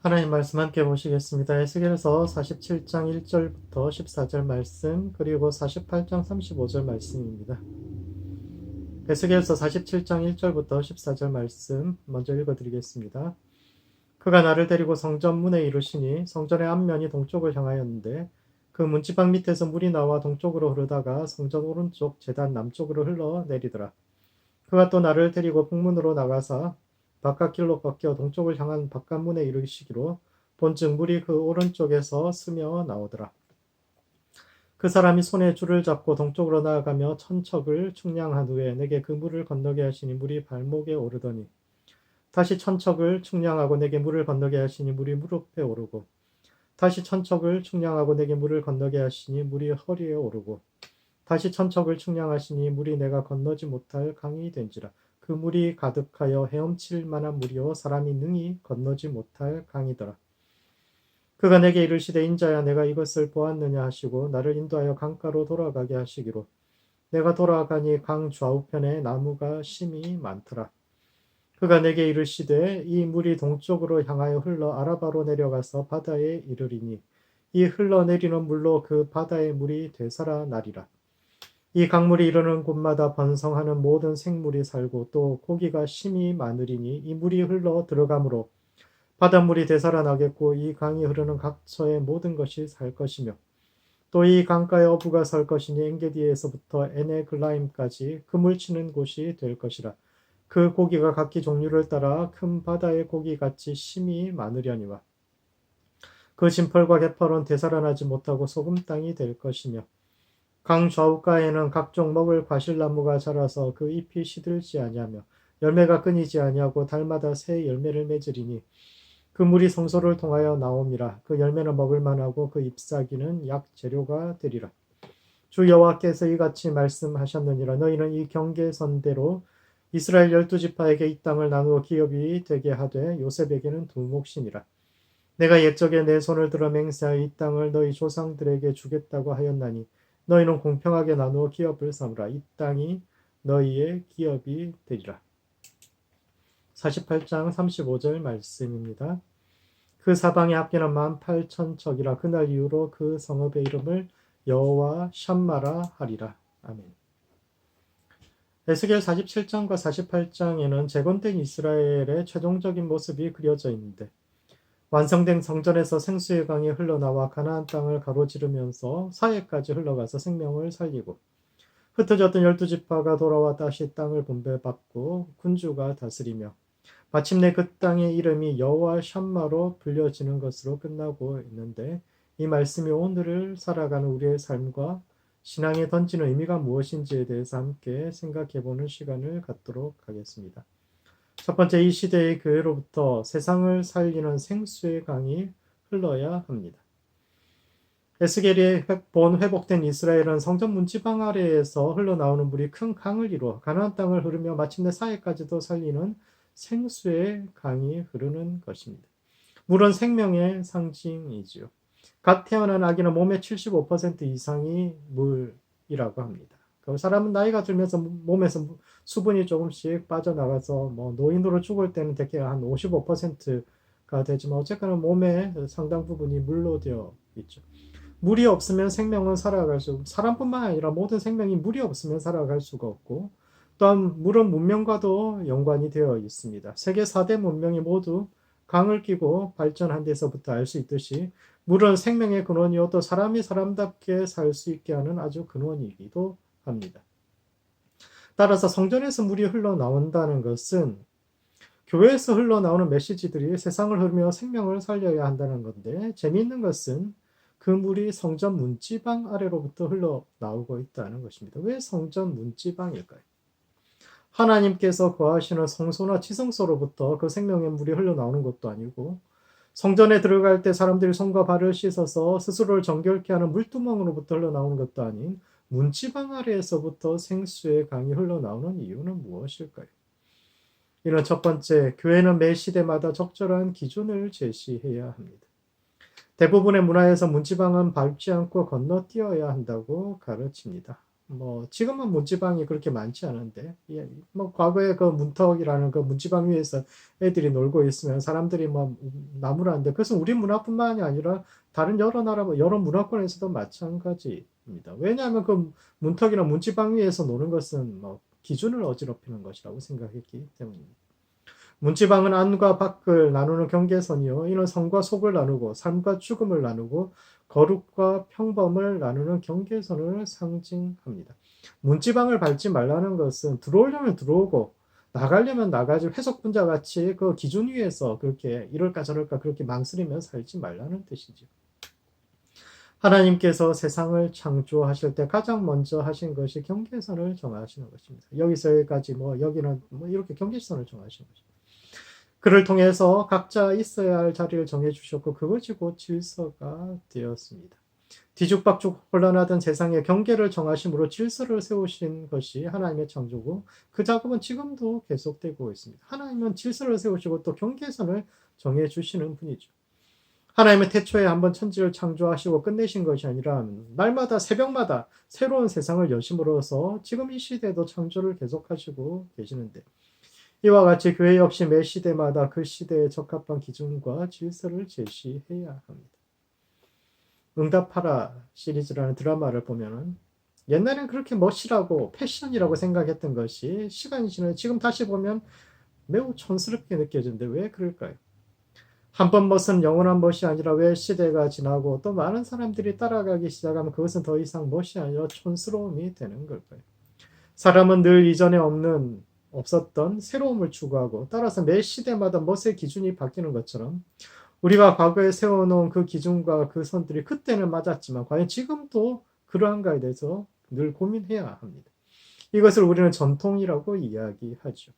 하나님 말씀 함께 보시겠습니다. 에스겔서 47장 1절부터 14절 말씀, 그리고 48장 35절 말씀입니다. 에스겔서 47장 1절부터 14절 말씀 먼저 읽어드리겠습니다. 그가 나를 데리고 성전 문에 이르시니 성전의 앞면이 동쪽을 향하였는데 그 문지방 밑에서 물이 나와 동쪽으로 흐르다가 성전 오른쪽 제단 남쪽으로 흘러내리더라. 그가 또 나를 데리고 북문으로 나가사 바깥길로 꺾여 동쪽을 향한 바깥문에 이르시기로 본즉 물이 그 오른쪽에서 스며 나오더라. 그 사람이 손에 줄을 잡고 동쪽으로 나아가며 천척을 측량한 후에 내게 그 물을 건너게 하시니 물이 발목에 오르더니 다시 천척을 측량하고 내게 물을 건너게 하시니 물이 무릎에 오르고 다시 천척을 측량하고 내게 물을 건너게 하시니 물이 허리에 오르고 다시 천척을 측량하시니 물이 내가 건너지 못할 강이 된지라. 그 물이 가득하여 헤엄칠 만한 물이요 사람이 능히 건너지 못할 강이더라. 그가 내게 이르시되 인자야 내가 이것을 보았느냐 하시고 나를 인도하여 강가로 돌아가게 하시기로 내가 돌아가니 강 좌우편에 나무가 심이 많더라. 그가 내게 이르시되 이 물이 동쪽으로 향하여 흘러 아라바로 내려가서 바다에 이르리니 이 흘러내리는 물로 그 바다의 물이 되살아나리라. 이 강물이 이르는 곳마다 번성하는 모든 생물이 살고 또 고기가 심이 많으리니 이 물이 흘러 들어가므로 바닷물이 되살아나겠고 이 강이 흐르는 각처의 모든 것이 살 것이며 또 이 강가에 어부가 설 것이니 엔게디에서부터 에네글라임까지 그물 치는 곳이 될 것이라. 그 고기가 각기 종류를 따라 큰 바다의 고기같이 심이 많으려니와 그 진펄과 개펄은 되살아나지 못하고 소금 땅이 될 것이며 강 좌우가에는 각종 먹을 과실나무가 자라서 그 잎이 시들지 아니하며 열매가 끊이지 아니하고 달마다 새 열매를 맺으리니 그 물이 성소를 통하여 나옴이라. 그 열매는 먹을 만하고 그 잎사귀는 약 재료가 되리라. 주 여호와께서 이같이 말씀하셨느니라. 너희는 이 경계선대로 이스라엘 12지파에게 이 땅을 나누어 기업이 되게 하되 요셉에게는 두 몫이니라. 내가 옛적에 내 손을 들어 맹세하여 이 땅을 너희 조상들에게 주겠다고 하였나니 너희는 공평하게 나누어 기업을 삼으라. 이 땅이 너희의 기업이 되리라. 48장 35절 말씀입니다. 그 사방에 합계는 18,000척이라. 그날 이후로 그 성읍의 이름을 여호와 샴마라 하리라. 아멘. 에스겔 47장과 48장에는 재건된 이스라엘의 최종적인 모습이 그려져 있는데 완성된 성전에서 생수의 강이 흘러나와 가나안 땅을 가로지르면서 사해까지 흘러가서 생명을 살리고 흩어졌던 12지파가 돌아와 다시 땅을 분배받고 군주가 다스리며 마침내 그 땅의 이름이 여호와 샴마로 불려지는 것으로 끝나고 있는데 이 말씀이 오늘을 살아가는 우리의 삶과 신앙에 던지는 의미가 무엇인지에 대해서 함께 생각해보는 시간을 갖도록 하겠습니다. 첫 번째, 이 시대의 교회로부터 세상을 살리는 생수의 강이 흘러야 합니다. 에스겔이 본 회복된 이스라엘은 성전 문지방 아래에서 흘러나오는 물이 큰 강을 이루어 가나안 땅을 흐르며 마침내 사해까지도 살리는 생수의 강이 흐르는 것입니다. 물은 생명의 상징이지요. 갓 태어난 아기는 몸의 75% 이상이 물이라고 합니다. 사람은 나이가 들면서 몸에서 수분이 조금씩 빠져나가서 노인으로 죽을 때는 대개 한 55%가 되지만 어쨌거나 몸의 상당 부분이 물로 되어 있죠. 물이 없으면 생명은 살아갈 수, 사람뿐만 아니라 모든 생명이 물이 없으면 살아갈 수가 없고, 또한 물은 문명과도 연관이 되어 있습니다. 세계 4대 문명이 모두 강을 끼고 발전한 데서부터 알 수 있듯이 물은 생명의 근원이요 또 사람이 사람답게 살 수 있게 하는 아주 근원이기도 합니다. 따라서 성전에서 물이 흘러나온다는 것은 교회에서 흘러나오는 메시지들이 세상을 흐르며 생명을 살려야 한다는 건데 재미있는 것은 그 물이 성전 문지방 아래로부터 흘러나오고 있다는 것입니다. 왜 성전 문지방일까요? 하나님께서 거하시는 성소나 지성소로부터 그 생명의 물이 흘러나오는 것도 아니고 성전에 들어갈 때 사람들이 손과 발을 씻어서 스스로를 정결케 하는 물두멍으로부터 흘러나오는 것도 아닌 문지방 아래에서부터 생수의 강이 흘러나오는 이유는 무엇일까요? 이는 첫 번째, 교회는 매 시대마다 적절한 기준을 제시해야 합니다. 대부분의 문화에서 문지방은 밟지 않고 건너뛰어야 한다고 가르칩니다. 뭐 지금은 문지방이 그렇게 많지 않은데 예, 뭐 과거에 그 문턱이라는 그 문지방 위에서 애들이 놀고 있으면 사람들이 뭐 나무라는데 그것은 우리 문화뿐만이 아니라 다른 여러 나라 여러 문화권에서도 마찬가지입니다. 왜냐하면 그 문턱이나 문지방 위에서 노는 것은 뭐 기준을 어지럽히는 것이라고 생각했기 때문입니다. 문지방은 안과 밖을 나누는 경계선이요. 이는 성과 속을 나누고 삶과 죽음을 나누고 거룩과 평범을 나누는 경계선을 상징합니다. 문지방을 밟지 말라는 것은 들어오려면 들어오고 나가려면 나가지 회속분자 같이 그 기준 위에서 그렇게 이럴까 저럴까 그렇게 망설이며 살지 말라는 뜻이죠. 하나님께서 세상을 창조하실 때 가장 먼저 하신 것이 경계선을 정하시는 것입니다. 여기서 여기까지 뭐 여기는 뭐 이렇게 경계선을 정하시는 것입니다. 그를 통해서 각자 있어야 할 자리를 정해주셨고 그것이 곧 질서가 되었습니다. 뒤죽박죽 혼란하던 세상의 경계를 정하심으로 질서를 세우신 것이 하나님의 창조고 그 작업은 지금도 계속되고 있습니다. 하나님은 질서를 세우시고 또 경계선을 정해주시는 분이죠. 하나님은 태초에 한번 천지를 창조하시고 끝내신 것이 아니라 날마다 새벽마다 새로운 세상을 여심으로써 지금 이 시대에도 창조를 계속하시고 계시는데 이와 같이 교회 역시 매 시대마다 그 시대에 적합한 기준과 질서를 제시해야 합니다. 응답하라 시리즈라는 드라마를 보면은 옛날엔 그렇게 멋이라고 패션이라고 생각했던 것이 시간이 지나서 지금 다시 보면 매우 촌스럽게 느껴지는데 왜 그럴까요? 한 번 멋은 영원한 멋이 아니라 왜 시대가 지나고 또 많은 사람들이 따라가기 시작하면 그것은 더 이상 멋이 아니라 촌스러움이 되는 걸까요? 사람은 늘 이전에 없었던 새로움을 추구하고 따라서 매 시대마다 멋의 기준이 바뀌는 것처럼 우리가 과거에 세워놓은 그 기준과 그 선들이 그때는 맞았지만 과연 지금도 그러한가에 대해서 늘 고민해야 합니다. 이것을 우리는 전통이라고 이야기하죠.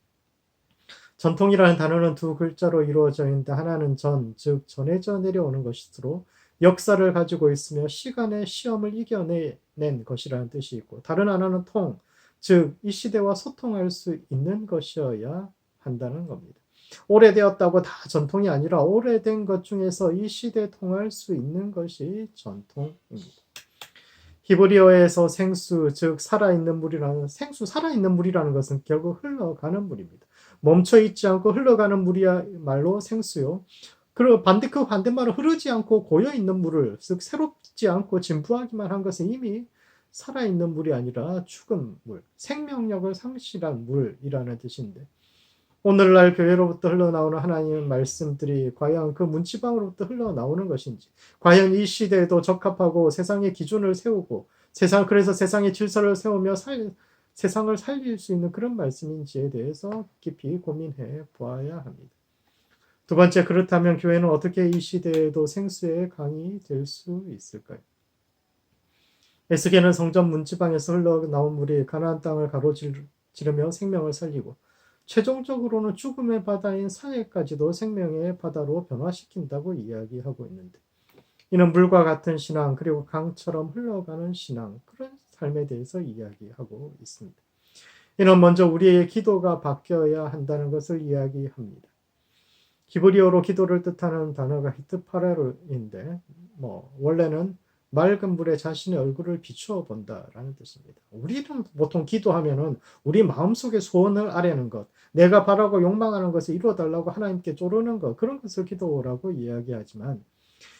전통이라는 단어는 두 글자로 이루어져 있는데 하나는 전, 즉 전해져 내려오는 것이므로 역사를 가지고 있으며 시간의 시험을 이겨낸 것이라는 뜻이 있고 다른 하나는 통, 즉 이 시대와 소통할 수 있는 것이어야 한다는 겁니다. 오래되었다고 다 전통이 아니라 오래된 것 중에서 이 시대에 통할 수 있는 것이 전통입니다. 히브리어에서 생수, 즉 살아있는 물이라는 생수 살아있는 물이라는 것은 결국 흘러가는 물입니다. 멈춰 있지 않고 흘러가는 물이야말로 생수요. 그리고 그 반대말은 흐르지 않고 고여 있는 물을 즉 새롭지 않고 진부하기만 한 것은 이미 살아있는 물이 아니라 죽은 물, 생명력을 상실한 물이라는 뜻인데 오늘날 교회로부터 흘러나오는 하나님의 말씀들이 과연 그 문지방으로부터 흘러나오는 것인지 과연 이 시대에도 적합하고 세상의 기준을 세우고 그래서 세상의 질서를 세우며 세상을 살릴 수 있는 그런 말씀인지에 대해서 깊이 고민해 보아야 합니다. 두 번째, 그렇다면 교회는 어떻게 이 시대에도 생수의 강이 될 수 있을까요? 에스겔은 성전 문지방에서 흘러나온 물이 가나안 땅을 가로지르며 생명을 살리고 최종적으로는 죽음의 바다인 사해까지도 생명의 바다로 변화시킨다고 이야기하고 있는데 이는 물과 같은 신앙 그리고 강처럼 흘러가는 신앙 그런 삶에 대해서 이야기하고 있습니다. 이는 먼저 우리의 기도가 바뀌어야 한다는 것을 이야기합니다. 히브리어로 기도를 뜻하는 단어가 히트파레로인데 원래는 맑은 물에 자신의 얼굴을 비추어 본다라는 뜻입니다. 우리는 보통 기도하면은 우리 마음속의 소원을 아뢰는 것, 내가 바라고 욕망하는 것을 이루어달라고 하나님께 쪼르는 것, 그런 것을 기도라고 이야기하지만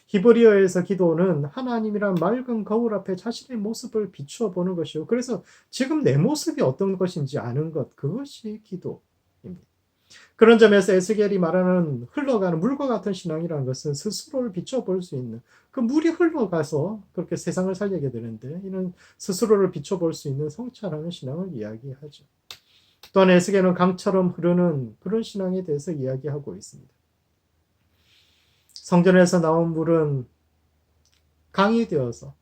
히브리어에서 기도는 하나님이란 맑은 거울 앞에 자신의 모습을 비추어 보는 것이요. 그래서 지금 내 모습이 어떤 것인지 아는 것, 그것이 기도입니다. 그런 점에서 에스겔이 말하는 흘러가는 물과 같은 신앙이라는 것은 스스로를 비춰볼 수 있는 그 물이 흘러가서 그렇게 세상을 살리게 되는데 이는 스스로를 비춰볼 수 있는 성찰하는 신앙을 이야기하죠. 또한 에스겔은 강처럼 흐르는 그런 신앙에 대해서 이야기하고 있습니다. 성전에서 나온 물은 강이 되어서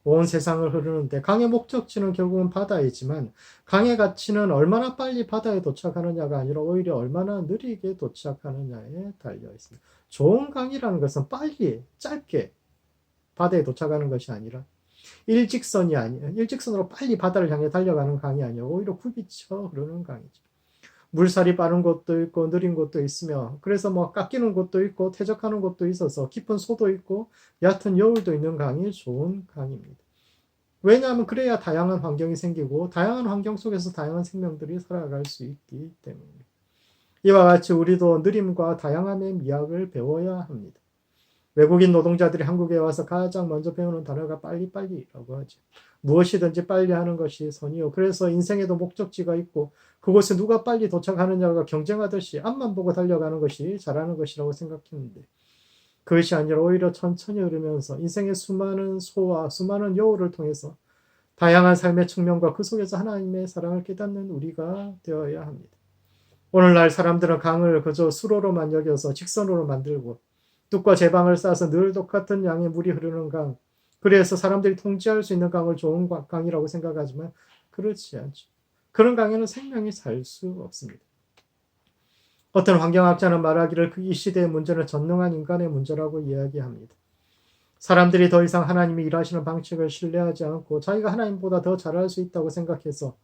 온 세상을 흐르는데 강의 목적지는 결국은 바다이지만 강의 가치는 얼마나 빨리 바다에 도착하느냐가 아니라 오히려 얼마나 느리게 도착하느냐에 달려 있습니다. 좋은 강이라는 것은 빨리 짧게 바다에 도착하는 것이 아니라 일직선으로 빨리 바다를 향해 달려가는 강이 아니라 오히려 굽이쳐 흐르는 강이죠. 물살이 빠른 곳도 있고 느린 곳도 있으며 그래서 깎이는 곳도 있고 퇴적하는 곳도 있어서 깊은 소도 있고 얕은 여울도 있는 강이 좋은 강입니다. 왜냐하면 그래야 다양한 환경이 생기고 다양한 환경 속에서 다양한 생명들이 살아갈 수 있기 때문입니다. 이와 같이 우리도 느림과 다양함의 미학을 배워야 합니다. 외국인 노동자들이 한국에 와서 가장 먼저 배우는 단어가 빨리빨리라고 하죠. 무엇이든지 빨리 하는 것이 선이요. 그래서 인생에도 목적지가 있고 그곳에 누가 빨리 도착하느냐가 경쟁하듯이 앞만 보고 달려가는 것이 잘하는 것이라고 생각했는데 그것이 아니라 오히려 천천히 흐르면서 인생의 수많은 소와 수많은 여우를 통해서 다양한 삶의 측면과 그 속에서 하나님의 사랑을 깨닫는 우리가 되어야 합니다. 오늘날 사람들은 강을 그저 수로로만 여겨서 직선으로 만들고 뚝과 제방을 쌓아서 늘 똑같은 양의 물이 흐르는 강, 그래서 사람들이 통제할 수 있는 강을 좋은 강이라고 생각하지만 그렇지 않죠. 그런 강에는 생명이 살 수 없습니다. 어떤 환경학자는 말하기를 이 시대의 문제는 전능한 인간의 문제라고 이야기합니다. 사람들이 더 이상 하나님이 일하시는 방식을 신뢰하지 않고 자기가 하나님보다 더 잘할 수 있다고 생각해서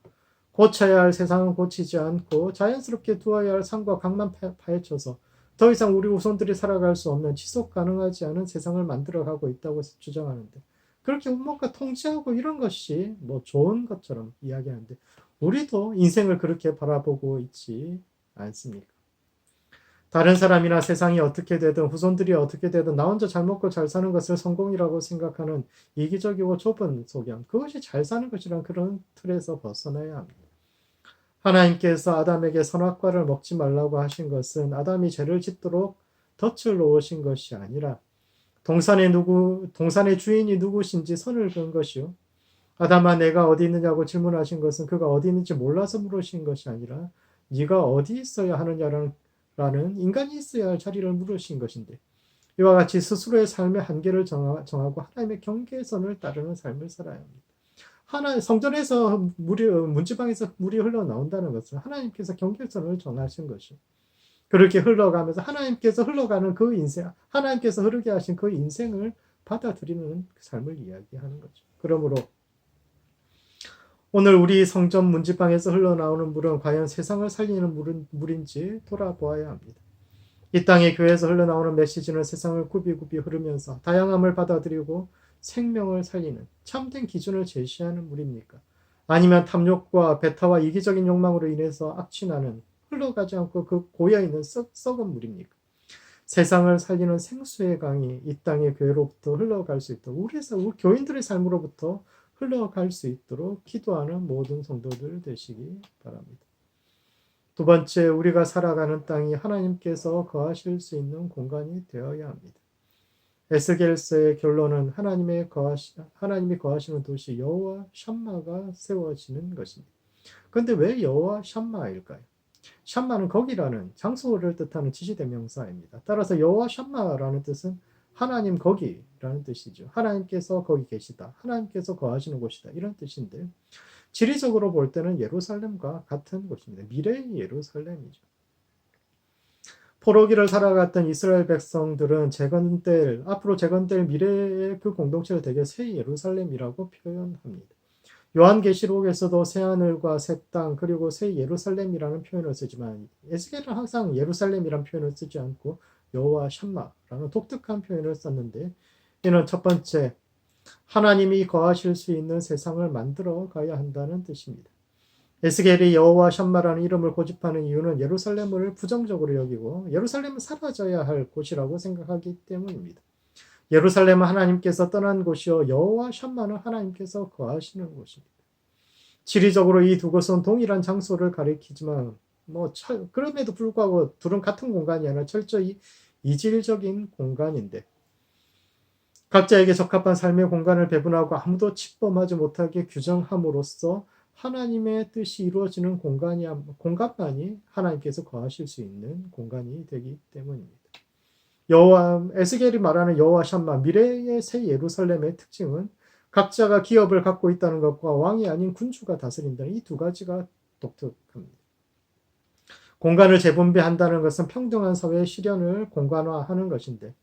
고쳐야 할 세상은 고치지 않고 자연스럽게 두어야 할 산과 강만 파헤쳐서 더 이상 우리 후손들이 살아갈 수 없는 지속 가능하지 않은 세상을 만들어가고 있다고 주장하는데 그렇게 뭔가 통제하고 이런 것이 뭐 좋은 것처럼 이야기하는데 우리도 인생을 그렇게 바라보고 있지 않습니까? 다른 사람이나 세상이 어떻게 되든 후손들이 어떻게 되든 나 혼자 잘 먹고 잘 사는 것을 성공이라고 생각하는 이기적이고 좁은 소견, 그것이 잘 사는 것이란 그런 틀에서 벗어나야 합니다. 하나님께서 아담에게 선악과를 먹지 말라고 하신 것은 아담이 죄를 짓도록 덫을 놓으신 것이 아니라 동산의 주인이 누구신지 선을 그은 것이요. 아담아 내가 어디 있느냐고 질문하신 것은 그가 어디 있는지 몰라서 물으신 것이 아니라 네가 어디 있어야 하느냐라는 인간이 있어야 할 자리를 물으신 것인데 이와 같이 스스로의 삶의 한계를 정하고 하나님의 경계선을 따르는 삶을 살아야 합니다. 성전에서 문지방에서 물이 흘러나온다는 것은 하나님께서 경계선을 정하신 것이요. 그렇게 흘러가면서 하나님께서 흘러가는 그 인생, 하나님께서 흐르게 하신 그 인생을 받아들이는 삶을 이야기하는 거죠. 그러므로 오늘 우리 성전 문지방에서 흘러나오는 물은 과연 세상을 살리는 물인지 돌아보아야 합니다. 이 땅의 교회에서 흘러나오는 메시지는 세상을 굽이굽이 흐르면서 다양함을 받아들이고 생명을 살리는 참된 기준을 제시하는 물입니까? 아니면 탐욕과 배타와 이기적인 욕망으로 인해서 악취나는 흘러가지 않고 그 고여있는 썩은 물입니까? 세상을 살리는 생수의 강이 이 땅의 교회로부터 흘러갈 수 있도록 우리 교인들의 삶으로부터 흘러갈 수 있도록 기도하는 모든 성도들 되시기 바랍니다. 두 번째, 우리가 살아가는 땅이 하나님께서 거하실 수 있는 공간이 되어야 합니다. 에스겔서의 결론은 하나님이 거하시는 도시 여호와 샴마가 세워지는 것입니다. 그런데 왜 여호와 샴마일까요? 샴마는 거기라는 장소를 뜻하는 지시대명사입니다. 따라서 여호와 샴마라는 뜻은 하나님 거기라는 뜻이죠. 하나님께서 거기 계시다. 하나님께서 거하시는 곳이다. 이런 뜻인데 지리적으로 볼 때는 예루살렘과 같은 곳입니다. 미래의 예루살렘이죠. 포로기를 살아갔던 이스라엘 백성들은 앞으로 재건될 미래의 그 공동체를 대개 새 예루살렘이라고 표현합니다. 요한계시록에서도 새하늘과 새 땅 그리고 새 예루살렘이라는 표현을 쓰지만 에스겔은 항상 예루살렘이라는 표현을 쓰지 않고 여호와 샴마라는 독특한 표현을 썼는데 이는 첫 번째 하나님이 거하실 수 있는 세상을 만들어 가야 한다는 뜻입니다. 에스겔이 여호와 샴마라는 이름을 고집하는 이유는 예루살렘을 부정적으로 여기고 예루살렘은 사라져야 할 곳이라고 생각하기 때문입니다. 예루살렘은 하나님께서 떠난 곳이요 여호와 샴마는 하나님께서 거하시는 곳입니다. 지리적으로 이 두 곳은 동일한 장소를 가리키지만 그럼에도 불구하고 둘은 같은 공간이 아니라 철저히 이질적인 공간인데 각자에게 적합한 삶의 공간을 배분하고 아무도 침범하지 못하게 규정함으로써 하나님의 뜻이 이루어지는 공간만이 하나님께서 거하실 수 있는 공간이 되기 때문입니다. 에스겔이 말하는 여호와 샴마, 미래의 새 예루살렘의 특징은 각자가 기업을 갖고 있다는 것과 왕이 아닌 군주가 다스린다는 이 두 가지가 독특합니다. 공간을 재분배한다는 것은 평등한 사회의 실현을 공간화하는 것인데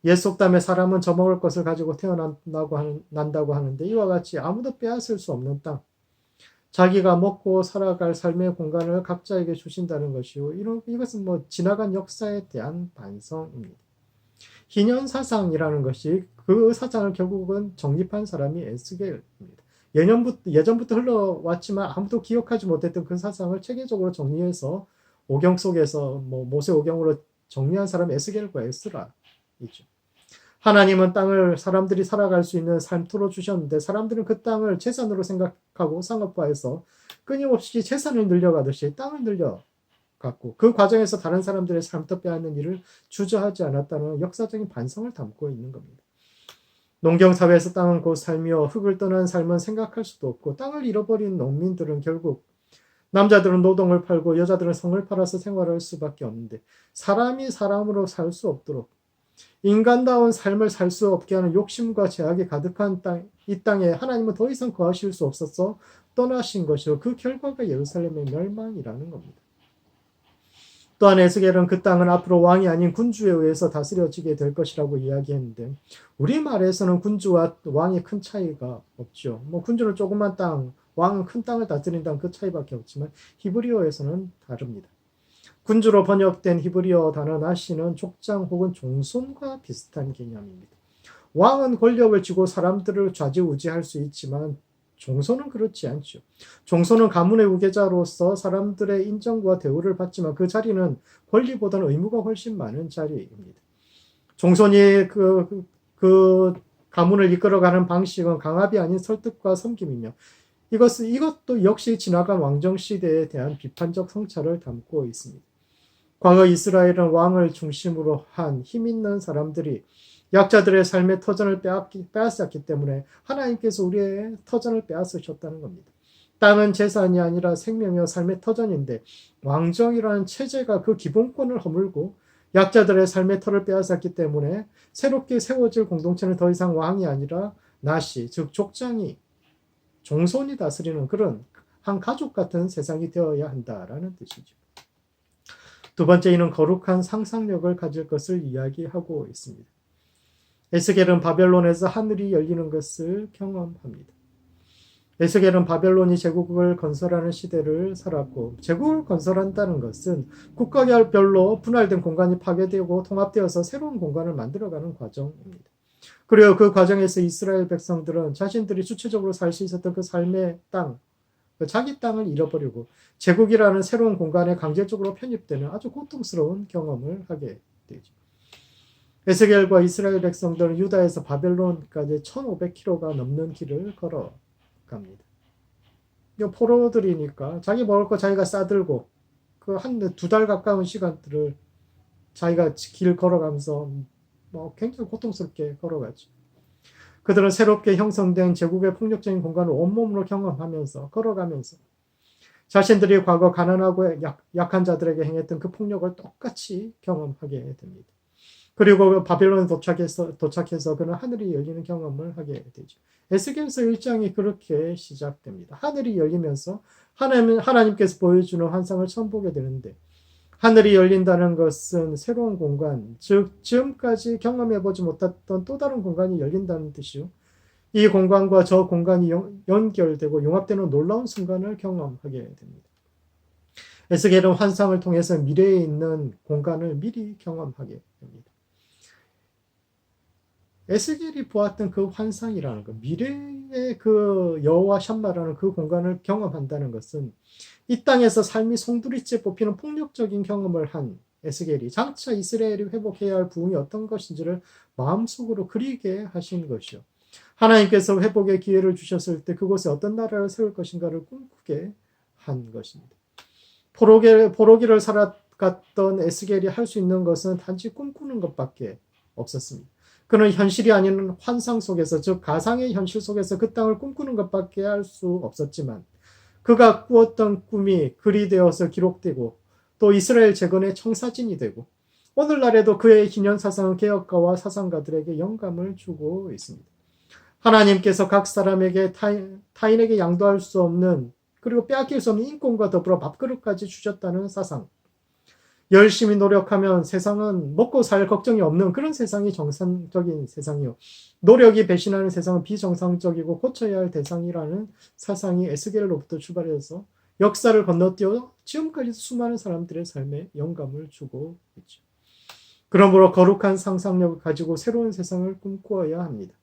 옛 속담에 사람은 져먹을 것을 가지고 태어난다고 하는데 이와 같이 아무도 빼앗을 수 없는 땅, 자기가 먹고 살아갈 삶의 공간을 각자에게 주신다는 것이요. 이것은 지나간 역사에 대한 반성입니다. 희년사상이라는 것이 그 사상을 결국은 정립한 사람이 에스겔입니다. 예전부터 흘러왔지만 아무도 기억하지 못했던 그 사상을 체계적으로 정리해서 오경 속에서 모세 오경으로 정리한 사람이 에스겔과 에스라이죠. 하나님은 땅을 사람들이 살아갈 수 있는 삶토로 주셨는데 사람들은 그 땅을 재산으로 생각하고 상업화해서 끊임없이 재산을 늘려가듯이 땅을 늘려갔고 그 과정에서 다른 사람들의 삶터 빼앗는 일을 주저하지 않았다는 역사적인 반성을 담고 있는 겁니다. 농경사회에서 땅은 곧 삶이요 흙을 떠난 삶은 생각할 수도 없고 땅을 잃어버린 농민들은 결국 남자들은 노동을 팔고 여자들은 성을 팔아서 생활할 수밖에 없는데 사람이 사람으로 살 수 없도록 인간다운 삶을 살 수 없게 하는 욕심과 제약이 가득한 이 땅에 하나님은 더 이상 거하실 수 없어서 떠나신 것이요 그 결과가 예루살렘의 멸망이라는 겁니다. 또한 에스겔은 그 땅은 앞으로 왕이 아닌 군주에 의해서 다스려지게 될 것이라고 이야기했는데 우리말에서는 군주와 왕의 큰 차이가 없죠. 군주는 조그만 땅, 왕은 큰 땅을 다스린다는 그 차이밖에 없지만 히브리어에서는 다릅니다. 군주로 번역된 히브리어 단어 나시는 족장 혹은 종손과 비슷한 개념입니다. 왕은 권력을 쥐고 사람들을 좌지우지할 수 있지만 종손은 그렇지 않죠. 종손은 가문의 우계자로서 사람들의 인정과 대우를 받지만 그 자리는 권리보다는 의무가 훨씬 많은 자리입니다. 종손이 그 가문을 이끌어가는 방식은 강압이 아닌 설득과 섬김이며 이것도 역시 지나간 왕정 시대에 대한 비판적 성찰을 담고 있습니다. 과거 이스라엘은 왕을 중심으로 한 힘있는 사람들이 약자들의 삶의 터전을 빼앗았기 때문에 하나님께서 우리의 터전을 빼앗으셨다는 겁니다. 땅은 재산이 아니라 생명이요 삶의 터전인데 왕정이라는 체제가 그 기본권을 허물고 약자들의 삶의 터를 빼앗았기 때문에 새롭게 세워질 공동체는 더 이상 왕이 아니라 나시, 즉 족장이 종손이 다스리는 그런 한 가족 같은 세상이 되어야 한다라는 뜻이죠. 두 번째, 이는 거룩한 상상력을 가질 것을 이야기하고 있습니다. 에스겔은 바벨론에서 하늘이 열리는 것을 경험합니다. 에스겔은 바벨론이 제국을 건설하는 시대를 살았고 제국을 건설한다는 것은 국가별로 분할된 공간이 파괴되고 통합되어서 새로운 공간을 만들어가는 과정입니다. 그리고 그 과정에서 이스라엘 백성들은 자신들이 주체적으로 살 수 있었던 그 삶의 땅, 자기 땅을 잃어버리고 제국이라는 새로운 공간에 강제적으로 편입되는 아주 고통스러운 경험을 하게 되죠. 에스겔과 이스라엘 백성들은 유다에서 바벨론까지 1500km가 넘는 길을 걸어갑니다. 포로들이니까 자기 먹을 거 자기가 싸들고 그 한 두 달 가까운 시간들을 자기가 길 걸어가면서 굉장히 고통스럽게 걸어가죠. 그들은 새롭게 형성된 제국의 폭력적인 공간을 온몸으로 경험하면서 걸어가면서 자신들이 과거 가난하고 약한 자들에게 행했던 그 폭력을 똑같이 경험하게 됩니다. 그리고 바벨론에 도착해서 그는 하늘이 열리는 경험을 하게 되죠. 에스겔서 1장이 그렇게 시작됩니다. 하늘이 열리면서 하나님께서 보여주는 환상을 처음 보게 되는데 하늘이 열린다는 것은 새로운 공간, 즉 지금까지 경험해보지 못했던 또 다른 공간이 열린다는 뜻이요. 이 공간과 저 공간이 연결되고 융합되는 놀라운 순간을 경험하게 됩니다. 에스겔은 환상을 통해서 미래에 있는 공간을 미리 경험하게 됩니다. 에스겔이 보았던 그 환상이라는 것, 미래의 그 여호와 샴마라는 그 공간을 경험한다는 것은 이 땅에서 삶이 송두리째 뽑히는 폭력적인 경험을 한 에스겔이 장차 이스라엘이 회복해야 할 부흥이 어떤 것인지를 마음속으로 그리게 하신 것이요. 하나님께서 회복의 기회를 주셨을 때 그곳에 어떤 나라를 세울 것인가를 꿈꾸게 한 것입니다. 포로기를 살아갔던 에스겔이 할 수 있는 것은 단지 꿈꾸는 것밖에 없었습니다. 그는 현실이 아닌 환상 속에서, 즉 가상의 현실 속에서 그 땅을 꿈꾸는 것밖에 할 수 없었지만 그가 꾸었던 꿈이 글이 되어서 기록되고 또 이스라엘 재건의 청사진이 되고 오늘날에도 그의 희년사상은 개혁가와 사상가들에게 영감을 주고 있습니다. 하나님께서 각 사람에게 타인에게 양도할 수 없는 그리고 빼앗길 수 없는 인권과 더불어 밥그릇까지 주셨다는 사상. 열심히 노력하면 세상은 먹고 살 걱정이 없는 그런 세상이 정상적인 세상이요. 노력이 배신하는 세상은 비정상적이고 고쳐야 할 대상이라는 사상이 에스겔로부터 출발해서 역사를 건너뛰어 지금까지 수많은 사람들의 삶에 영감을 주고 있죠. 그러므로 거룩한 상상력을 가지고 새로운 세상을 꿈꾸어야 합니다.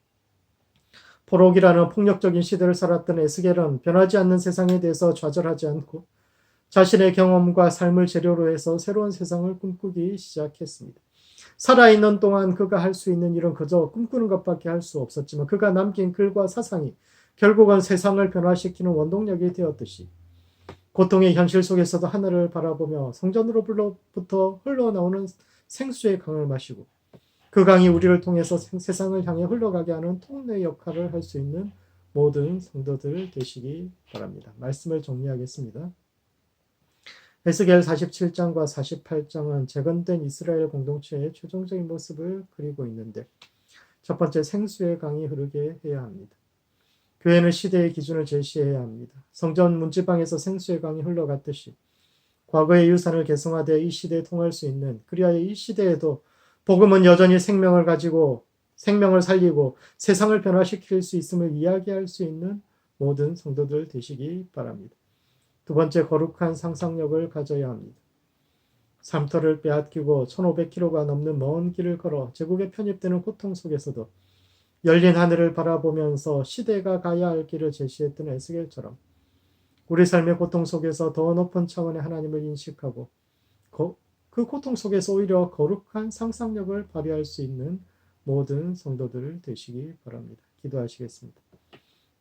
포록이라는 폭력적인 시대를 살았던 에스겔은 변하지 않는 세상에 대해서 좌절하지 않고 자신의 경험과 삶을 재료로 해서 새로운 세상을 꿈꾸기 시작했습니다. 살아있는 동안 그가 할 수 있는 일은 그저 꿈꾸는 것밖에 할 수 없었지만 그가 남긴 글과 사상이 결국은 세상을 변화시키는 원동력이 되었듯이 고통의 현실 속에서도 하늘을 바라보며 성전으로부터 흘러나오는 생수의 강을 마시고 그 강이 우리를 통해서 세상을 향해 흘러가게 하는 통로의 역할을 할 수 있는 모든 성도들 되시기 바랍니다. 말씀을 정리하겠습니다. 에스겔 47장과 48장은 재건된 이스라엘 공동체의 최종적인 모습을 그리고 있는데 첫 번째 생수의 강이 흐르게 해야 합니다. 교회는 시대의 기준을 제시해야 합니다. 성전 문지방에서 생수의 강이 흘러갔듯이 과거의 유산을 계승화되어 이 시대에 통할 수 있는 그리하여 이 시대에도 복음은 여전히 생명을 가지고 생명을 살리고 세상을 변화시킬 수 있음을 이야기할 수 있는 모든 성도들 되시기 바랍니다. 두 번째, 거룩한 상상력을 가져야 합니다. 삶터를 빼앗기고 1500km가 넘는 먼 길을 걸어 제국에 편입되는 고통 속에서도 열린 하늘을 바라보면서 시대가 가야 할 길을 제시했던 에스겔처럼 우리 삶의 고통 속에서 더 높은 차원의 하나님을 인식하고 그 고통 속에서 오히려 거룩한 상상력을 발휘할 수 있는 모든 성도들 되시기 바랍니다. 기도하시겠습니다.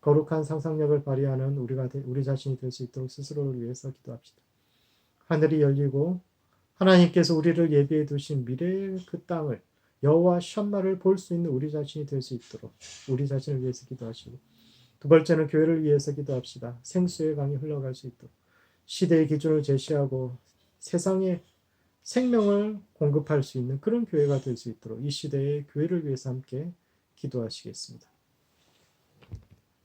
거룩한 상상력을 발휘하는 우리 자신이 될 수 있도록 스스로를 위해서 기도합시다. 하늘이 열리고 하나님께서 우리를 예비해 두신 미래의 그 땅을 여호와 샴마를 볼 수 있는 우리 자신이 될 수 있도록 우리 자신을 위해서 기도하시고 두 번째는 교회를 위해서 기도합시다. 생수의 강이 흘러갈 수 있도록 시대의 기준을 제시하고 세상에 생명을 공급할 수 있는 그런 교회가 될 수 있도록 이 시대의 교회를 위해서 함께 기도하시겠습니다.